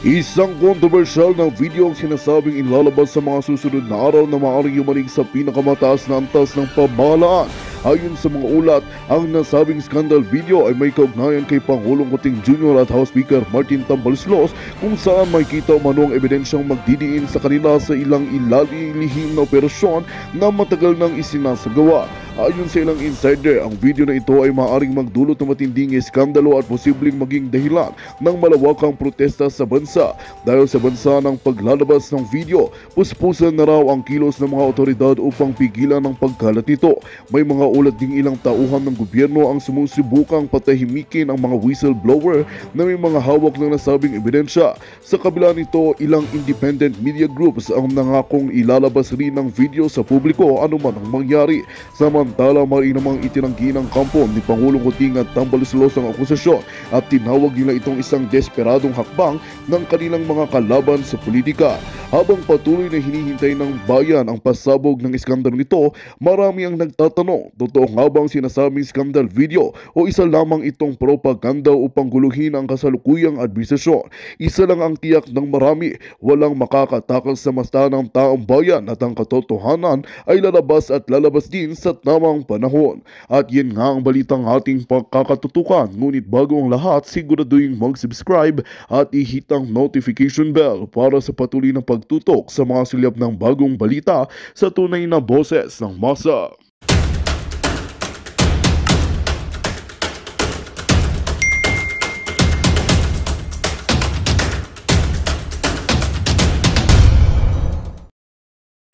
Isang kontrobersyal na video ang sinasabing ilalabas sa mga susunod na araw na maaaring yumanig sa pinakamataas na antas ng pamahalaan. Ayon sa mga ulat, ang nasabing scandal video ay may kaugnayan kay Pangulong Kuting Jr. at House Speaker Martin Tambaloslos kung saan makikita umano ang ebidensyang magdidiin sa kanila sa ilang ilalilihim na operasyon na matagal nang isinasagawa. Ayon sa ilang insider, ang video na ito ay maaaring magdulot ng matinding iskandalo at posibleng maging dahilan ng malawakang protesta sa bansa. Dahil sa bansa ng paglalabas ng video, puspusan na raw ang kilos ng mga otoridad upang pigilan ang pagkalat nito. May mga ulat ding ilang tauhan ng gobyerno ang sumusubukang patahimikin ang mga whistleblower na may mga hawak ng nasabing ebidensya. Sa kabila nito, ilang independent media groups ang nangakong ilalabas rin ng video sa publiko anuman ang mangyari. Samantala, maring namang itinanggi ng kampo ni Pangulong Kuting at Tambaloslos ang akusasyon at tinawag nila itong isang desperadong hakbang ng kanilang mga kalaban sa politika. Habang patuloy na hinihintay ng bayan ang pasabog ng iskandalo nito, marami ang nagtatanong, totoo nga bang sinasabing scandal video o isa lamang itong propaganda upang guluhin ang kasalukuyang administrasyon? Isa lang ang tiyak ng marami, walang makakatakas sa mata ng taong bayan at ang katotohanan ay lalabas at lalabas din sa tamang panahon. At yan nga ang balitang ating pagkakatutukan. Ngunit bago ang lahat, siguraduhin mag-subscribe at i-hit ang notification bell para sa patuloy na pagtutok sa mga silip ng bagong balita sa tunay na boses ng masa.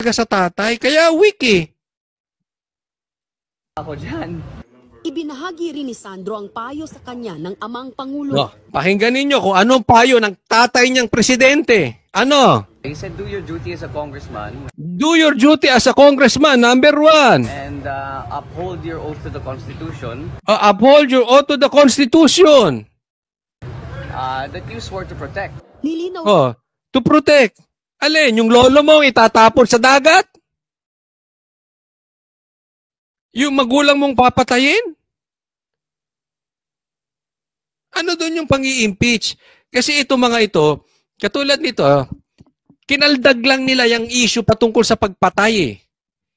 Sa tatay, kaya weak eh. Ako dyan. Ibinahagi rin ni Sandro ang payo sa kanya ng amang Pangulo. No, pakinggan ninyo kung anong payo ng tatay niyang presidente. Ano? He said, do your duty as a congressman. Do your duty as a congressman, number one. And uphold your oath to the Constitution. Uphold your oath to the Constitution. That you swore to protect. Nilinaw To protect. Alin, yung lolo mo itatapon sa dagat? Yung magulang mong papatayin? Ano doon yung pang-i-impeach? Kasi ito mga ito, katulad nito, kinaldag lang nila yung issue patungkol sa pagpatay eh.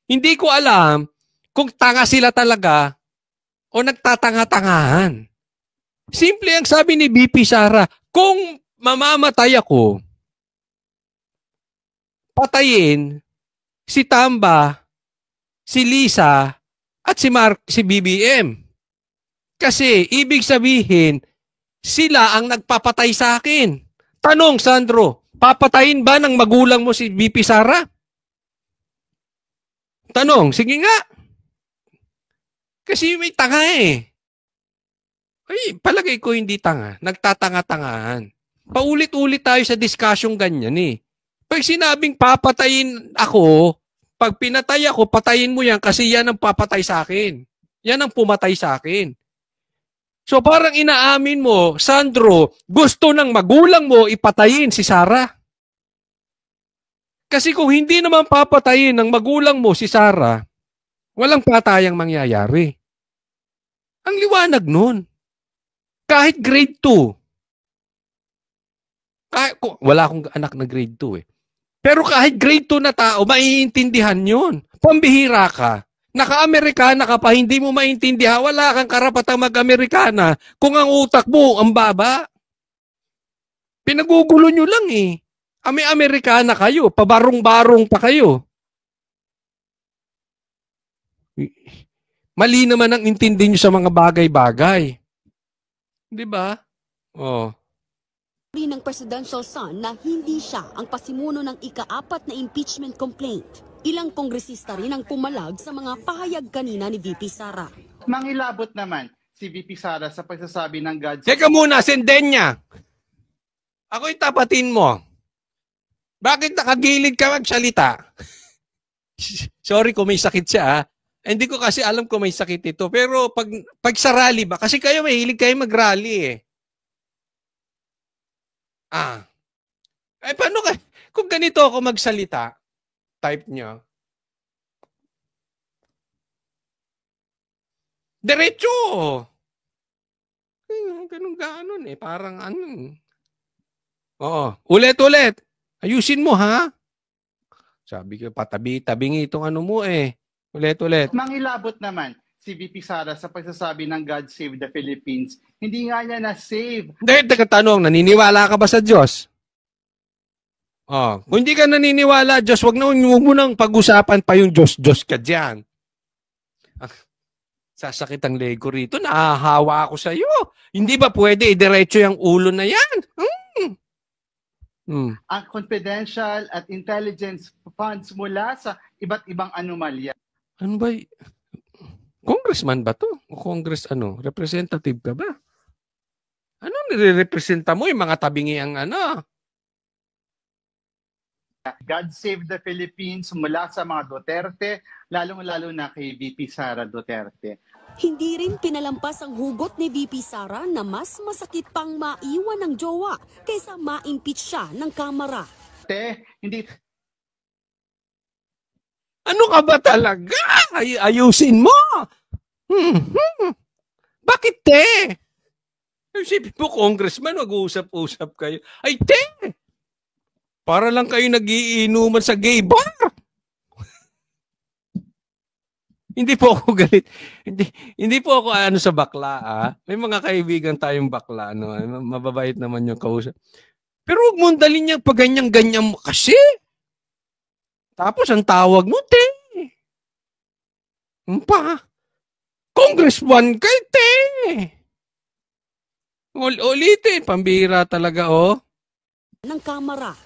Hindi ko alam kung tanga sila talaga o nagtatanga-tangahan. Simple ang sabi ni BP Sara, kung mamamatay ako, patayin si Tamba, si Lisa, at si BBM. Kasi ibig sabihin, sila ang nagpapatay sa akin. Tanong, Sandro, papatayin ba ng magulang mo si BP Sara? Tanong, sige nga. Kasi may tanga eh. Ay, palagay ko hindi tanga. Nagtatanga-tangahan. Paulit-ulit tayo sa discussion ganyan eh. Pag sinabing papatayin ako, pag pinatay ako, patayin mo yan kasi yan ang papatay sa akin. Yan ang pumatay sa akin. So parang inaamin mo, Sandro, gusto ng magulang mo ipatayin si Sara. Kasi kung hindi naman papatayin ng magulang mo si Sara, walang patayang mangyayari. Ang liwanag nun. Kahit grade 2. Wala akong anak na grade 2 eh. Pero kahit grade 2 na tao, maiintindihan yun. Pambihira ka. Naka-Amerikana ka pa, hindi mo maintindihan. Wala kang karapatang mag-Amerikana kung ang utak mo ang baba. Pinagugulo nyo lang eh. Amerikana kayo, pabarong-barong pa kayo. Mali naman ang intindi nyo sa mga bagay-bagay. Di ba? Oh. ng presidential son na hindi siya ang pasimuno ng ika-4 na impeachment complaint. Ilang kongresista rin ang pumalag sa mga pahayag kanina ni VP Sara. Mangilabot naman si VP Sara sa pagsasabi ng God's... Teka muna, senden niya. Ako'y tapatin mo. Bakit nakagilid ka magsalita? Sorry kung may sakit siya, ha? Hindi ko kasi alam kung may sakit ito. Pero pag sa rally ba? Kasi kayo mahilig kayo mag-rally eh. Paano ka? Kung ganito ako magsalita, type nyo. Diretso! Ganun eh. Parang ano. Oo. Ulit-ulit. Ayusin mo, ha? Sabi ko, patabi-tabingi itong ano mo eh. Ulit-ulit. Mangilabot naman si VP Sara sa pagsasabi ng God Save the Philippines. Hindi nga niya na-save. Dahil tanong, naniniwala ka ba sa Diyos? Kung hindi ka naniniwala, Diyos, wag mo nang pag-usapan pa yung Diyos ka dyan. Sasakit ang leg ko rito, nahahawa ako sa iyo. Hindi ba pwede idiretso yung ulo na yan? Ang confidential at intelligence funds mula sa iba't ibang anomalya. Ano ba? Congressman ba to? O representative ka ba? Ano nire-representa mo? Yung mga tabingi ang God Save the Philippines mula sa mga Duterte, lalong-lalo na kay VP Sara Duterte. Hindi rin pinalampas ang hugot ni VP Sara na mas masakit pang maiwan ng jowa kaysa ma-impeach siya ng Kamara. Hindi Ano ka ba talaga? Ayusin mo! Bakit, te? Isipin mo, congressman, mag-uusap-usap kayo. Ay, te! Para lang kayo nagiinuman sa gay bar. Hindi po ako galit. Hindi po ako sa bakla. May mga kaibigan tayong bakla. Mababait naman yung kausap. Pero huwag mong dalhin niya pag ganyan-ganyan mo kasi. Tapos ang tawag mo, te. Congressman kay te. Ulitin. Pambira talaga, Ng Kamara.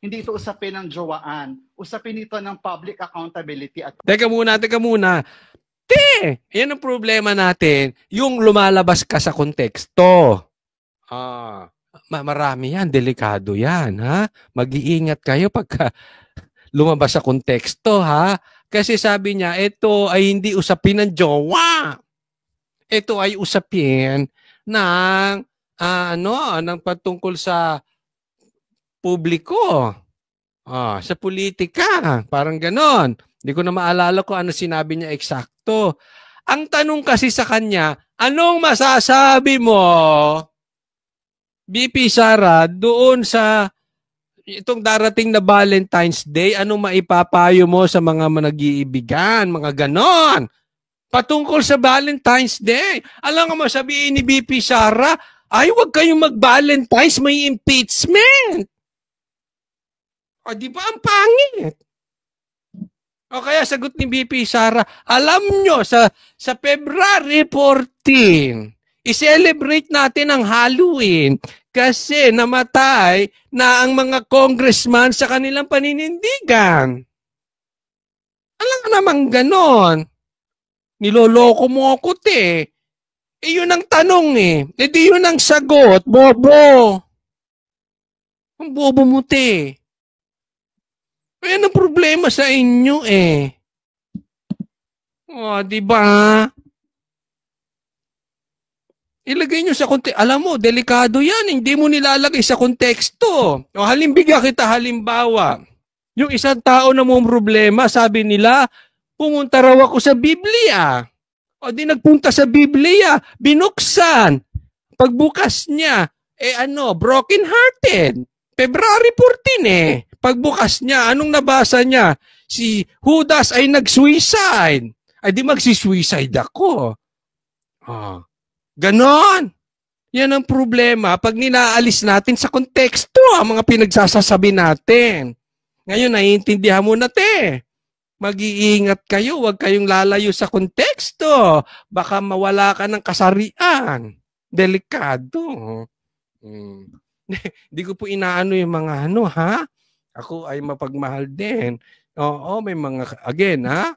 hindi ito usapin ng jowaan. Usapin ito ng public accountability. At Teka muna. Te, yan ang problema natin. Yung lumalabas ka sa konteksto. Marami yan. Delikado yan, ha? Mag-iingat kayo pagka lumabas sa konteksto, ha? Kasi sabi niya, ito ay hindi usapin ng jowa. Ito ay usapin ng ng patungkol sa publiko. Sa politika. Parang ganon. Hindi ko na maalala kung ano sinabi niya eksakto. Ang tanong kasi sa kanya, anong masasabi mo, VP Sara, doon sa itong darating na Valentine's Day, anong maipapayo mo sa mga nag-iibigan, mga ganon? Patungkol sa Valentine's Day. Alam nga masabihin ni VP Sara, ay wag kayong mag-Valentine's, may impeachment. Di ba ang pangit? O kaya sagot ni VP Sara, alam nyo, sa February 14, i-celebrate natin ang Halloween kasi namatay na ang mga congressman sa kanilang paninindigan. Alam ka namang ganon. Niloloko mo ako, te. Yun ang tanong di yun ang sagot, bobo. Ang bobo mo, te. Ayan ang problema sa inyo di ba? Ilagay nyo sa konteksto. Alam mo, delikado yan. Hindi mo nilalagay sa konteksto. Bigyan kita halimbawa. Yung isang tao na mong problema, sabi nila, pumunta raw ako sa Biblia. Di nagpunta sa Biblia, binuksan. Pagbukas niya, broken hearted. February 14 Pagbukas niya, anong nabasa niya? Si Judas ay nag-suicide. Ay di magsi-suicide ako. Ganon. Yan ang problema pag ninaalis natin sa konteksto ang mga pinagsasasabi natin. Ngayon, naiintindihan mo na, te. Mag-iingat kayo, huwag kayong lalayo sa konteksto. Baka mawala ka ng kasarian. Delikado. Hindi ko po inaano yung mga ha? Ako ay mapagmahal din. Oo, may mga, again, ha?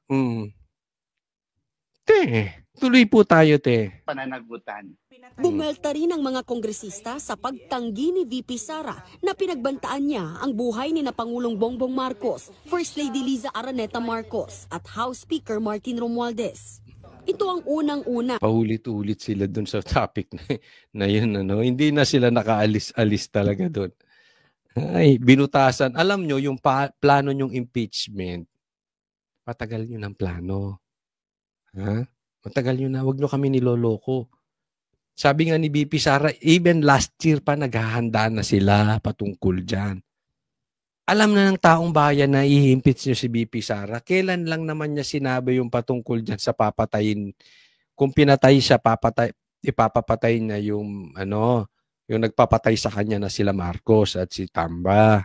Te, tuloy po tayo, te. pananagutan. Bumelta rin ang mga kongresista sa pagtanggi ni VP Sara na pinagbantaan niya ang buhay ni na Pangulong Bongbong Marcos, First Lady Liza Araneta Marcos at House Speaker Martin Romualdez. Ito ang unang-una. Paulit-ulit sila dun sa topic na yun. Hindi na sila nakaalis-alis talaga dun. Ay, binutasan. Alam nyo, yung plano nyong impeachment, matagal nyo ng plano. Ha? Matagal nyo na. Huwag nyo kami niloloko. Sabi nga ni BP Sara, even last year pa naghahanda na sila patungkol dyan. Alam na ng taong bayan na ihimpits niyo si BP Sara. Kailan lang naman niya sinabi yung patungkol dyan sa papatayin? Kung pinatay siya, ipapapatay na yung yung nagpapatay sa kanya na sila Marcos at si Tamba.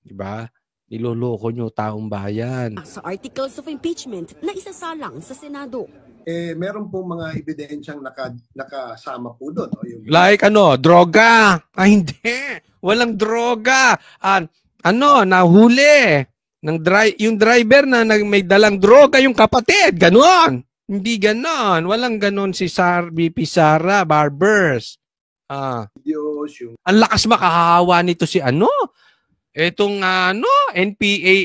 Diba? Niloloko niyo taong bayan. Sa articles of impeachment na isasalang sa Senado. Meron pong mga ebidensyang nakasama po doon. No? Yung... Like droga. Hindi. Walang droga. Nahuli. Yung driver na may dalang droga yung kapatid. Ganon. Hindi ganon. Walang ganon si BP Sara Barbers. Diyos, yung... Ang lakas makahawa nito si Etong NPA,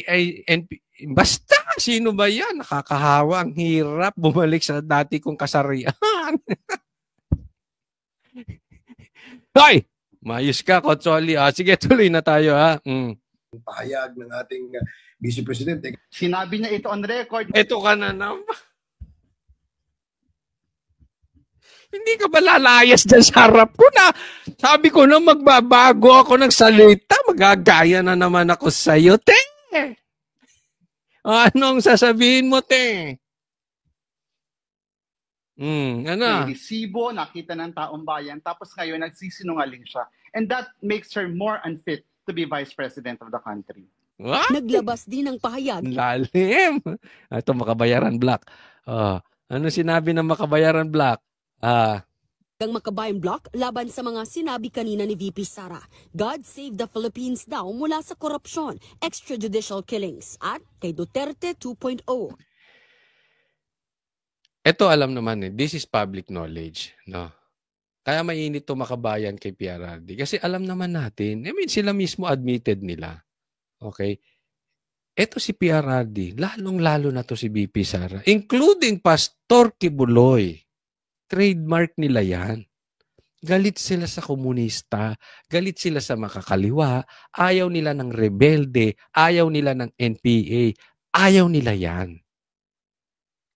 basta, sino ba yan? Nakakahawa, ang hirap bumalik sa dati kong kasarian. Hoy! Mayos ka, Kotsoli. Sige, tuloy na tayo, ha? Pahayag ng ating Vice Presidente. Sinabi niya ito on record. Ito ka na naman. Hindi ka ba lalayas dyan sa harap ko na? Sabi ko na magbabago ako ng salita. Magagaya na naman ako sa'yo, te. Anong sasabihin mo, te? May resibo, nakita ng taong bayan, tapos ngayon nagsisinungaling siya. And that makes her more unfit to be Vice President of the country. What? Naglabas din ng pahayag. Lalim. Ito, Makabayaran Black. Ano sinabi ng Makabayaran Black? Ang Makabayan Block laban sa mga sinabi kanina ni VP Sara. God save the Philippines daw mula sa korupsyon, extrajudicial killings at kay Duterte 2.0. Ito alam naman this is public knowledge, no? Kaya mainit to Makabayan kay PRRD kasi alam naman natin, sila mismo admitted nila. Okay? Ito si PRRD, lalong-lalo na to si VP Sara, including Pastor Kibuloy. Trademark nila yan. Galit sila sa komunista, galit sila sa makakaliwa, ayaw nila ng rebelde, ayaw nila ng NPA, ayaw nila yan.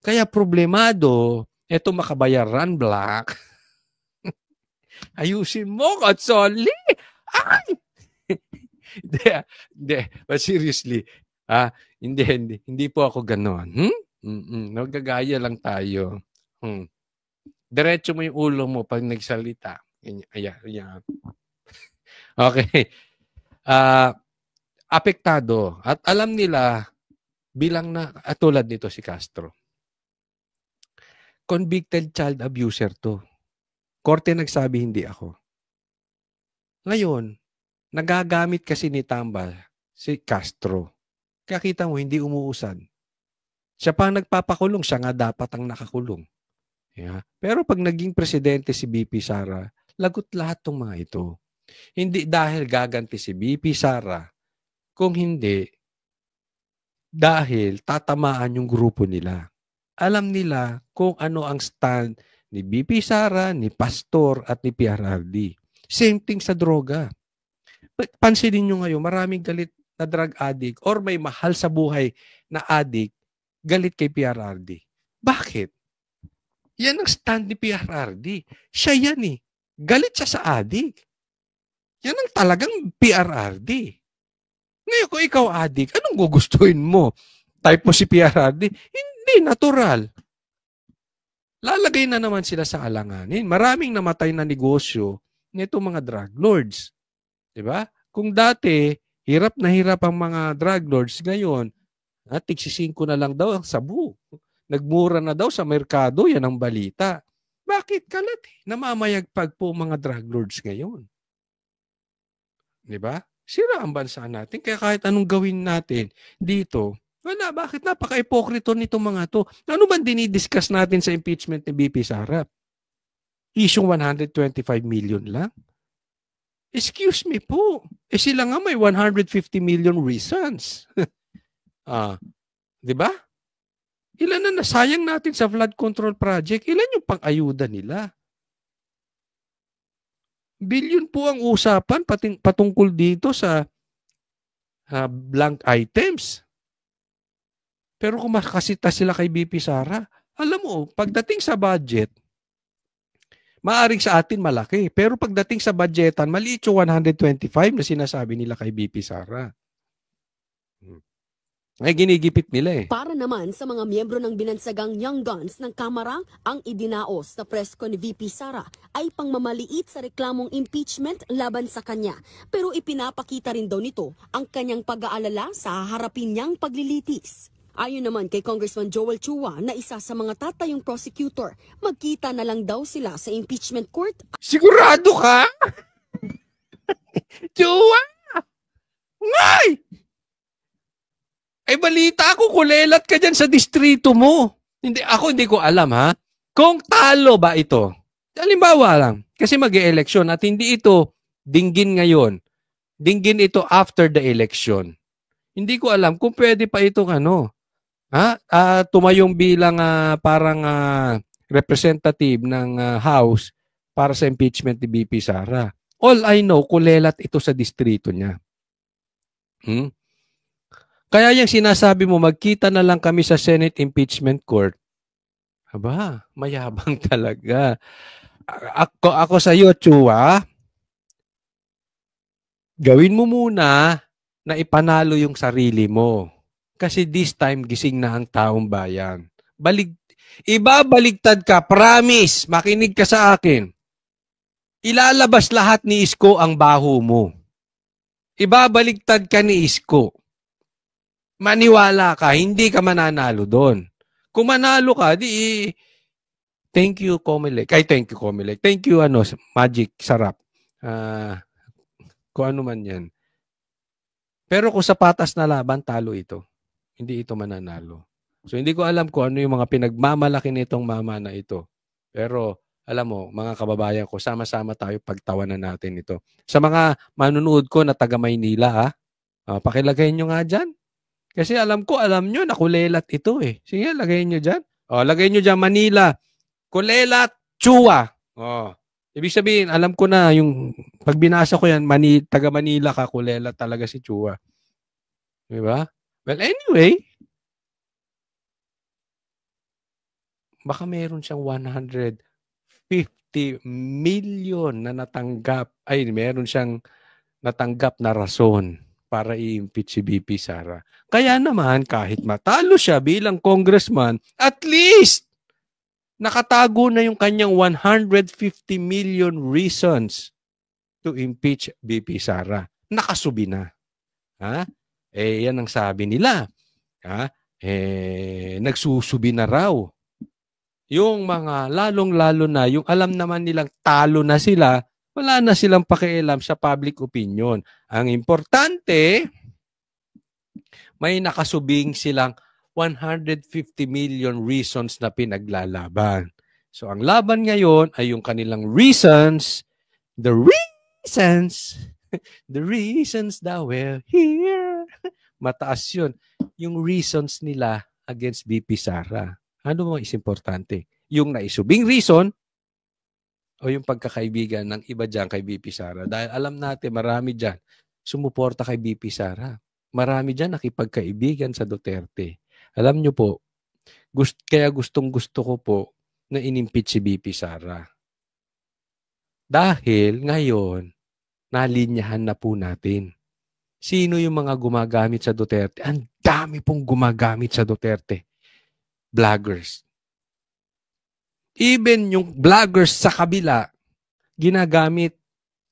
Kaya problemado, eto Makabayaran Black, ayusin mo, Kotsoli! Ay! Hindi, but seriously, hindi po ako ganon. Nagagaya lang tayo. Diretso mo yung ulo mo pag nagsalita. Ayan. Okay. Apektado. At alam nila, bilang na, tulad nito si Castro. Convicted child abuser to. Korte nagsabi, hindi ako. Ngayon, nagagamit kasi ni Tambal si Castro. Kaya kita mo, hindi umuusad. Siya pa nagpapakulong, siya nga dapat ang nakakulong. Yeah. Pero pag naging presidente si BP Sara, lagot lahat ng mga ito. Hindi dahil gaganti si BP Sara, kung hindi, dahil tatamaan yung grupo nila. Alam nila kung ano ang stand ni BP Sara, ni Pastor at ni PRRD. Same thing sa droga. Pansinin nyo ngayon, maraming galit na drug addict or may mahal sa buhay na addict, galit kay PRRD. Bakit? Yan ang stand ni PRRD. Siya yan eh. Galit siya sa addict. Yan ang talagang PRRD. Ngayon kung ikaw addict, anong gugustuhin mo? Type mo si PRRD? Hindi, natural. Lalagay na naman sila sa alanganin. Maraming namatay na negosyo nito mga drug lords. Diba? Kung dati, hirap ang mga drug lords, ngayon, tigsisingko na lang daw ang sabu. Nagmura na daw sa merkado, yan ang balita. Bakit kalat? Namamayagpag po mga drug lords ngayon. Diba? Sira ang bansa natin. Kaya kahit anong gawin natin dito, wala, bakit napaka-ipokrito nito mga to? Ano ba dinidiscuss natin sa impeachment ni BP Sara? Isyong 125 million lang? Excuse me po. Sila nga may 150 million reasons. Diba? Ilan na nasayang natin sa flood control project? Ilan yung pang-ayuda nila? Billion po ang usapan patungkol dito sa blank items. Pero kung makasita sila kay BP Sara, alam mo, pagdating sa budget, Maaring sa atin malaki. Pero pagdating sa budgetan, maliit yung 125 na sinasabi nila kay BP Sara. Ay ginigipit nila eh. Para naman sa mga miyembro ng binansagang Young Guns ng Kamara, ang idinaos na presko ni VP Sara ay pangmamaliit sa reklamong impeachment laban sa kanya. Pero ipinapakita rin daw nito ang kanyang pag-aalala sa harapin niyang paglilitis. Ayon naman kay Congressman Joel Chua na isa sa mga tatayong prosecutor, magkita na lang daw sila sa impeachment court. Sigurado ka? Chua! Ngay! Ay balita ako, kulelat ka dyan sa distrito mo. Hindi ko alam ha. Kung talo ba ito? Halimbawa lang, kasi mag-e-election at hindi ito dinggin ngayon. Dinggin ito after the election. Hindi ko alam kung pwede pa itong tumayong bilang parang representative ng House para sa impeachment ni BP Sara. All I know, kulelat ito sa distrito niya. Kaya yung sinasabi mo, magkita na lang kami sa Senate Impeachment Court. Aba, mayabang talaga. Ako sa iyo, Chua, gawin mo muna na ipanalo yung sarili mo. Kasi this time, gising na ang taong bayan. Ibabaligtad ka, promise, makinig ka sa akin. Ilalabas lahat ni Isko ang baho mo. Ibabaligtad ka ni Isko. Maniwala ka, hindi ka mananalo doon. Kung manalo ka, thank you, Comelec. Thank you, Comelec. Thank you, Magic, sarap. Kung ano man yan. Pero kung sa patas na laban, talo ito. Hindi ito mananalo. So, hindi ko alam kung ano yung mga pinagmamalaki nitong mama na ito. Pero, alam mo, mga kababayan ko, sama-sama tayo pagtawanan natin ito. Sa mga manunood ko na taga Maynila, pakilagay nyo nga dyan. Kasi alam nyo, nakulelat ito eh. Sige, lagay nyo dyan. Lagay nyo dyan, Manila. Kulelat, Chua. Ibig sabihin, alam ko na, yung pag binasa ko yan, taga Manila ka, kulelat talaga si Chua. Diba? Well, anyway, baka meron siyang 150 million na natanggap. Meron siyang natanggap na rason para i-impeach si BP Sara. Kaya naman, kahit matalo siya bilang congressman, at least, nakatago na yung kanyang 150 million reasons to impeach BP Sara. Nakasubi na. Yan ang sabi nila. Nagsusubi na raw. Yung mga lalong-lalo na, yung alam naman nilang talo na sila, wala na silang pakialam sa public opinion. Ang importante, may nakasubing silang 150 million reasons na pinaglalaban. So ang laban ngayon ay yung kanilang reasons, the reasons that we're here. Mataas yun. Yung reasons nila against BP Sara. Ano mo is importante? Yung naisubing reason o yung pagkakaibigan ng iba dyan kay BP Sara. Dahil alam natin, marami dyan sumuporta kay BP Sara. Marami dyan nakipagkaibigan sa Duterte. Alam nyo po, kaya gustong-gusto ko po na inimpeach si BP Sara. Dahil ngayon, nalinyahan na po natin. Sino yung mga gumagamit sa Duterte? Ang dami pong gumagamit sa Duterte. Vloggers. Even yung vloggers sa kabila, ginagamit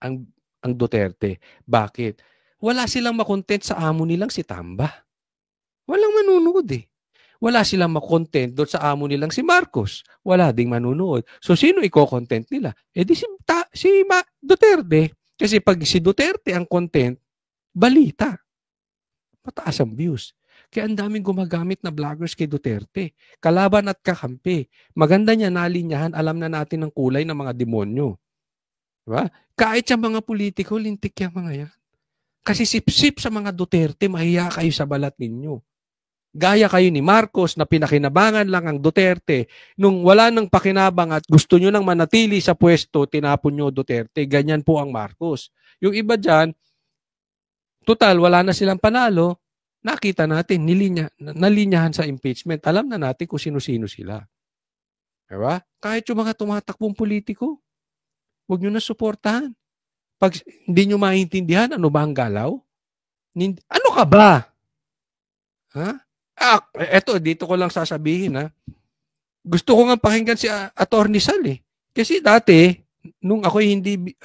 ang Duterte. Bakit? Wala silang makontent sa amo nilang si Tamba. Walang manunood eh. Wala silang makontent doon sa amo nilang si Marcos. Wala ding manunood. So, sino i-content nila? Si Duterte. Kasi pag si Duterte ang content, balita. Mataas ang views. Kaya ang daming gumagamit na vloggers kay Duterte. Kalaban at kakampi. Maganda niya, nalinyahan, alam na natin ang kulay ng mga demonyo. Diba? Kahit yung mga politiko, lintik yung mga yan. Kasi sip-sip sa mga Duterte, mahiya kayo sa balat ninyo. Gaya kayo ni Marcos na pinakinabangan lang ang Duterte. Nung wala nang pakinabang at gusto nyo nang manatili sa pwesto, tinapon nyo Duterte. Ganyan po ang Marcos. Yung iba dyan, total, wala na silang panalo. Nakita natin, nalinyahan sa impeachment. Alam na natin kung sino-sino sila. Diba? Kahit yung mga tumatakbong politiko, Huwag nyo na suportahan. Pag hindi nyo maintindihan, ano ba ang galaw? Ano ka ba? Ha? Eto, dito ko lang sasabihin, ha? Gusto ko nga pakinggan si Attorney Sal, eh. Kasi dati, nung ako hindi,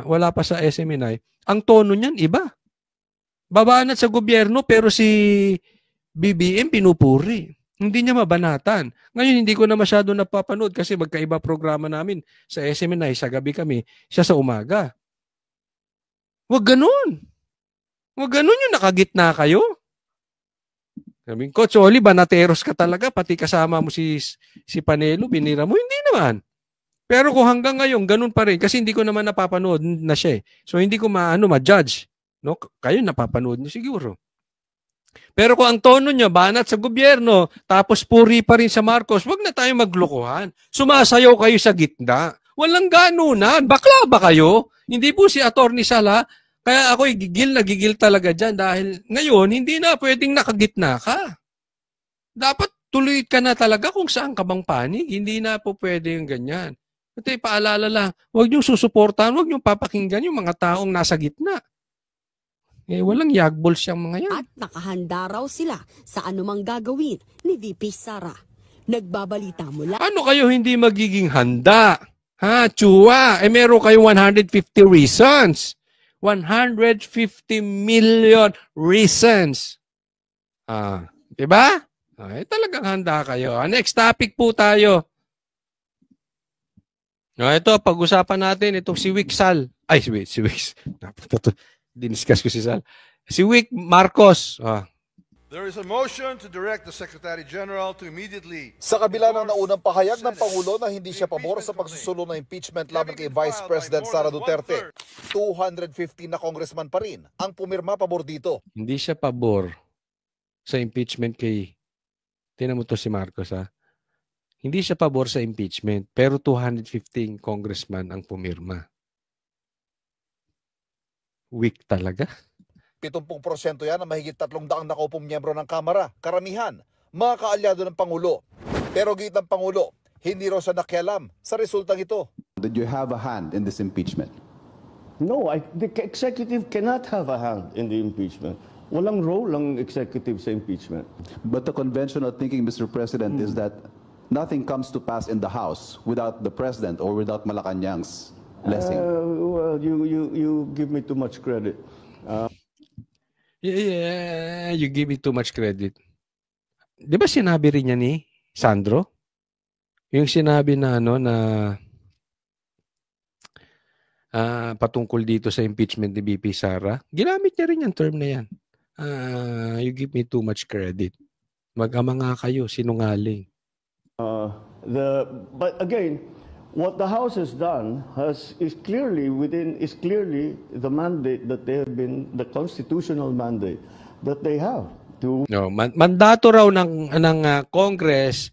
wala pa sa SMNI, ang tono niyan, iba. Babanat sa gobyerno, pero si BBM pinupuri. Hindi niya mabanatan. Ngayon, hindi ko na masyado napapanood kasi magkaiba programa namin sa SMNI, sa gabi kami, siya sa umaga. Huwag ganun. Huwag ganun yung nakagitna kayo. Sabi ko, Choli, banateros ka talaga, pati kasama mo si Panelo, binira mo. Hindi naman. Pero kung hanggang ngayon, ganun pa rin, kasi hindi ko naman napapanood na siya. So, hindi ko ma-judge. No? Kayo napapanood niyo siguro. Pero kung ang tono nyo, banat sa gobyerno, tapos puri pa rin sa Marcos, wag na tayo maglokohan. Sumasayaw kayo sa gitna. Walang ganunan. Bakla ba kayo? Hindi po si Attorney Sala. Kaya ako'y nagigil talaga dyan dahil ngayon, hindi na pwedeng nakagitna ka. Dapat tuloy ka na talaga kung saan ka bang panig. Hindi na po pwede yung ganyan. At paalala lang, huwag niyong susuportahan, huwag niyong papakinggan yung mga taong nasa gitna. Walang yagbol siyang mga yan. At nakahanda raw sila sa anumang gagawin ni VP Sara. Nagbabalita mula. Ano kayo hindi magiging handa? Ha, Chua? Meron kayo 150 reasons. 150 million reasons. Diba? Talagang handa kayo. Next topic po tayo. Ito, pag-usapan natin itong si Wick Sal. Ay, si Wick. Diniscuss ko si Sal. Si Wick Marcos. There is a motion to direct the Secretary General to immediately... Sa kabila ng naunang pahayag ng Pangulo na hindi siya pabor sa pagsusulong ng impeachment laban kay Vice President Sara Duterte, 215 na congressman pa rin ang pumirma pabor dito. Hindi siya pabor sa impeachment kay... Tinan mo to si Marcos, ha? Hindi siya pabor sa impeachment, pero 215 congressman ang pumirma. Weak talaga. 70% yan na mahigit 300 nakaupong miyembro ng Kamara, karamihan, mga kaalyado ng Pangulo. Pero git ng Pangulo, hindi raw siya nakialam sa resultang ito. Did you have a hand in this impeachment? No, the executive cannot have a hand in the impeachment. Walang role ang executive sa impeachment. But the conventional thinking, Mr. President, is that nothing comes to pass in the House without the President or without Malacanang's blessing. Well, you give me too much credit. Yeah, you give me too much credit. Di ba sinabi rin niya ni Sandro? Yung sinabi na patungkol dito sa impeachment ni VP Sara, ginamit niya rin yung term na yan. You give me too much credit. Mag-ama nga kayo, sinungaling. But again, what the House has done is clearly the mandate that they have been, the constitutional mandate that they have to. No, mandato raw ng Congress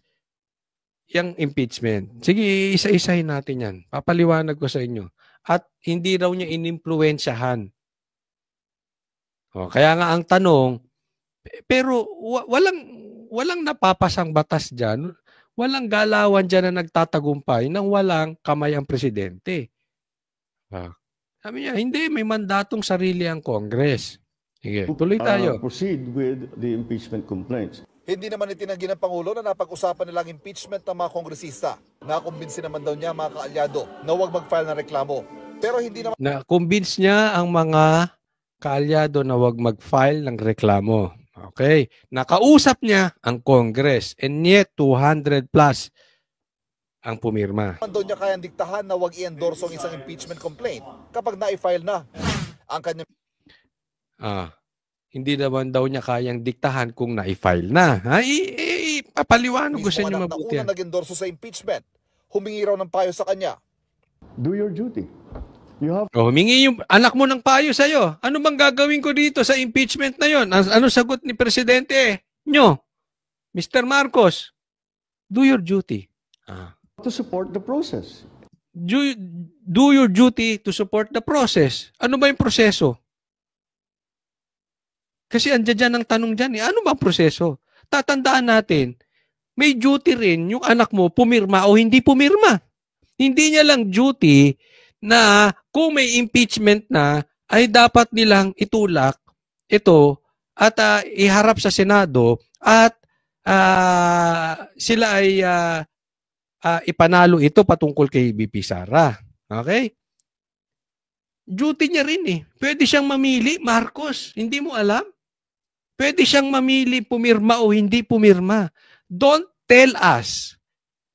yung impeachment. Sige, isa-isahin natin yan. Papaliwanag ko sa inyo. At hindi raw niya inimpluwensyahan. Kaya nga ang tanong, pero walang napapasang batas dyan. Walang galawan dyan na nagtatagumpay nang walang kamay ang presidente. Sabi niya, hindi, may mandatong sarili ang Congress. Sige, tuloy tayo. Proceed with the impeachment complaints. Hindi naman itinanggi ng Pangulo na napag-usapan nilang impeachment ng mga kongresista. Nakumbinsi naman daw niya mga kaalyado na huwag mag-file ng reklamo. Pero hindi naman... Na-convince niya ang mga kaalyado na huwag mag-file ng reklamo. Okay. Nakausap niya ang Congress and yet 200 plus ang pumirma. Daw niya kayang diktahan na huwag i-endorse ang isang impeachment complaint kapag na-file na ang kanyang... Hindi naman daw niya kayang diktahan kung na-file na. Papaliwanag ko sa inyo mabuti. Nauna nag-endorso sa impeachment, humingi raw ng payo sa kanya. Do your duty. Humingi yung anak mo ng payo sa'yo. Ano bang gagawin ko dito sa impeachment na yon? Ano sagot ni Presidente nyo? Mr. Marcos, do your duty. To support the process. Do your duty to support the process. Ano ba yung proseso? Kasi andyan dyan ang tanong dyan. Ano ba ang proseso? Tatandaan natin, may duty rin yung anak mo pumirma o hindi pumirma. Hindi niya lang duty na kung may impeachment na, ay dapat nilang itulak ito at iharap sa Senado at sila ay ipanalo ito patungkol kay VP Sara. Okay? Duty niya rin eh. Pwede siyang mamili, Marcos. Hindi mo alam? Pwede siyang mamili pumirma o hindi pumirma. Don't tell us.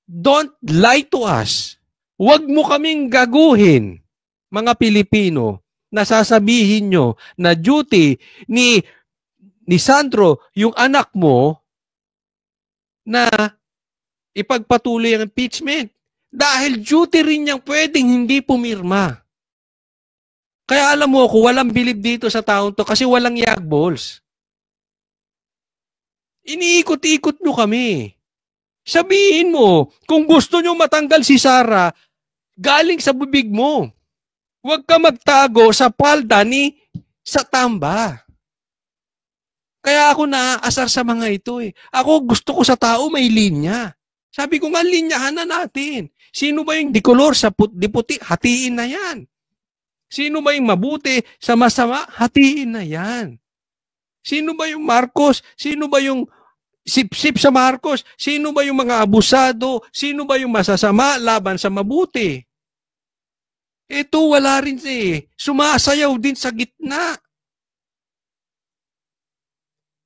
Don't lie to us. Huwag mo kaming gaguhin, mga Pilipino, na sasabihin nyo na duty ni Sandro, yung anak mo, na ipagpatuloy ang impeachment. Dahil duty rin niyang pwedeng hindi pumirma. Kaya alam mo ako, walang bilib dito sa taon to kasi walang yagballs. Iniikot-ikot nyo kami. Sabihin mo, kung gusto nyo matanggal si Sara, galing sa bibig mo. Huwag ka magtago sa palda ni sa tamba. Kaya ako naaasar sa mga ito eh. Ako gusto ko sa tao may linya. Sabi ko nga, linyahan na natin. Sino ba yung dikolor sa diputi? Hatiin na yan. Sino ba yung mabuti sa masama? Hatiin na yan. Sino ba yung Marcos? Sino ba yung sip-sip sa Marcos? Sino ba yung mga abusado? Sino ba yung masasama laban sa mabuti? Ito wala rin eh. Sumasayaw din sa gitna.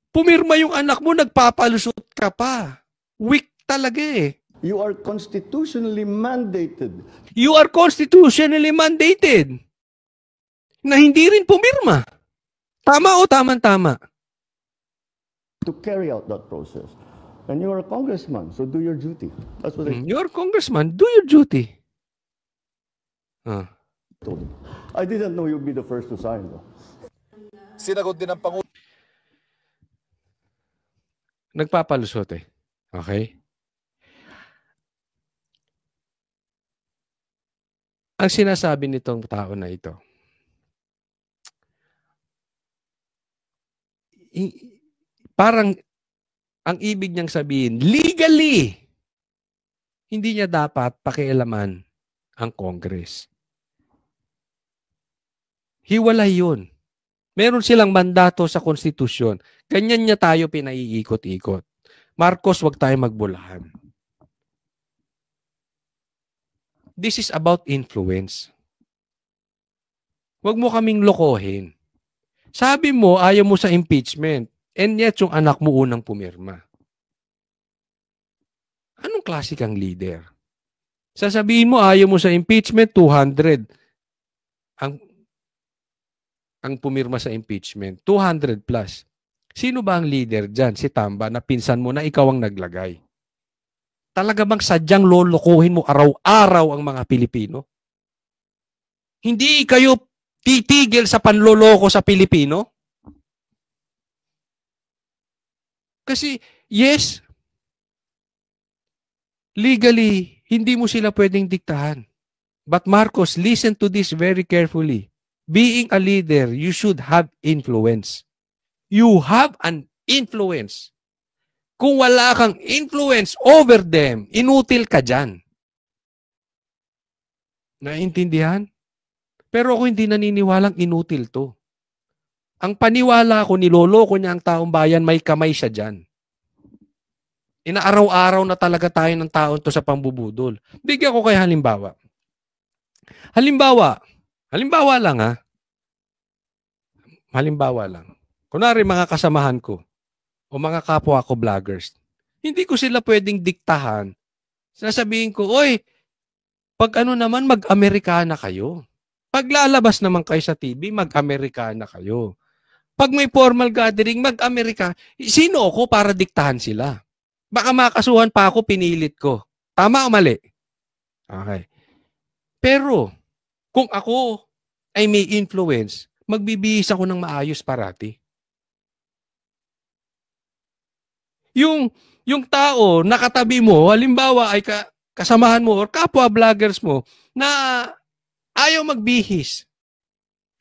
Pumirma yung anak mo, nagpapalusot ka pa. Weak talaga eh. You are constitutionally mandated. You are constitutionally mandated. Na hindi rin pumirma. Tama o tama-tama? To carry out that process. And you are a congressman, so do your duty. That's what I You're a congressman, do your duty. told him. I didn't know you'd be the first to sign, though. Sinagot din ng Pangulo. Nagpapalusot eh. Okay? Ang sinasabi nitong tao na ito, parang ang ibig niyang sabihin, legally, hindi niya dapat pakialaman ang Congress. Hiwalay yun. Meron silang mandato sa konstitusyon. Ganyan niya tayo pinaiikot-ikot. Marcos, wag tayo magbulahan. This is about influence. Wag mo kaming lokohin. Sabi mo, ayaw mo sa impeachment. And yet, yung anak mo unang pumirma. Anong klase kang leader? Sasabihin mo, ayaw mo sa impeachment, 200. Ang pumirma sa impeachment, 200 plus. Sino ba ang leader dyan? Si Tamba na pinsan mo na ikaw ang naglagay. Talaga bang sadyang lolokohin mo araw-araw ang mga Pilipino? Hindi kayo titigil sa panloloko sa Pilipino? Kasi, yes, legally, hindi mo sila pwedeng diktahan. But Marcos, listen to this very carefully. Being a leader, you should have influence. You have an influence. Kung wala kang influence over them, inutil ka dyan. Naintindihan? Pero ako hindi naniniwalang inutil to. Ang paniwala ko, niloloko niya ang taong bayan, may kamay siya dyan. Inaaraw-araw na talaga tayo ng taon to sa pambubudol. Bigyan ko kayo halimbawa. Halimbawa lang ha. Halimbawa lang. Kunwari mga kasamahan ko o mga kapwa ko vloggers, hindi ko sila pwedeng diktahan. Sasabihin ko, oy, pag ano naman, mag-Amerikana kayo. Pag lalabas naman kayo sa TV, mag-Amerikana kayo. Pag may formal gathering, mag-Amerika. Sino ako para diktahan sila? Baka makasuhan pa ako, pinilit ko. Tama o mali? Okay. Pero, kung ako ay may influence, magbibihis ako ng maayos parati. Yung tao, nakatabi mo, halimbawa ay kasamahan mo or kapwa vloggers mo, na ayaw magbihis.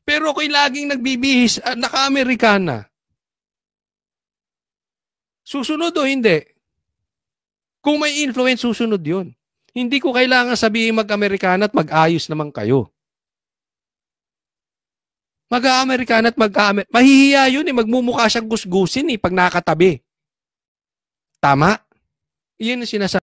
Pero ako'y laging nagbibihis, naka-Amerikana. Susunod o hindi? Kung may influence, susunod yun. Hindi ko kailangan sabihin mag-Amerikana at mag-ayos naman kayo. Mag-Amerikana at mahihiya yun eh. Magmumukha siyang gusgusin eh pag nakatabi. Tama? Iyan ang sinasabi.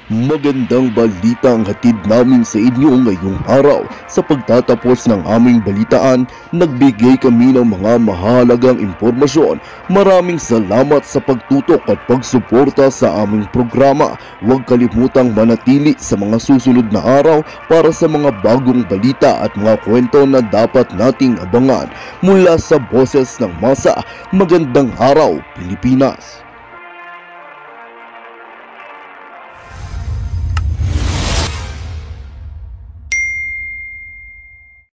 Magandang balita ang hatid namin sa inyo ngayong araw. Sa pagtatapos ng aming balitaan, nagbigay kami ng mga mahalagang impormasyon. Maraming salamat sa pagtutok at pagsuporta sa aming programa. Huwag kalimutang manatili sa mga susunod na araw para sa mga bagong balita at mga kwento na dapat nating abangan. Mula sa Boses ng Masa, magandang araw, Pilipinas!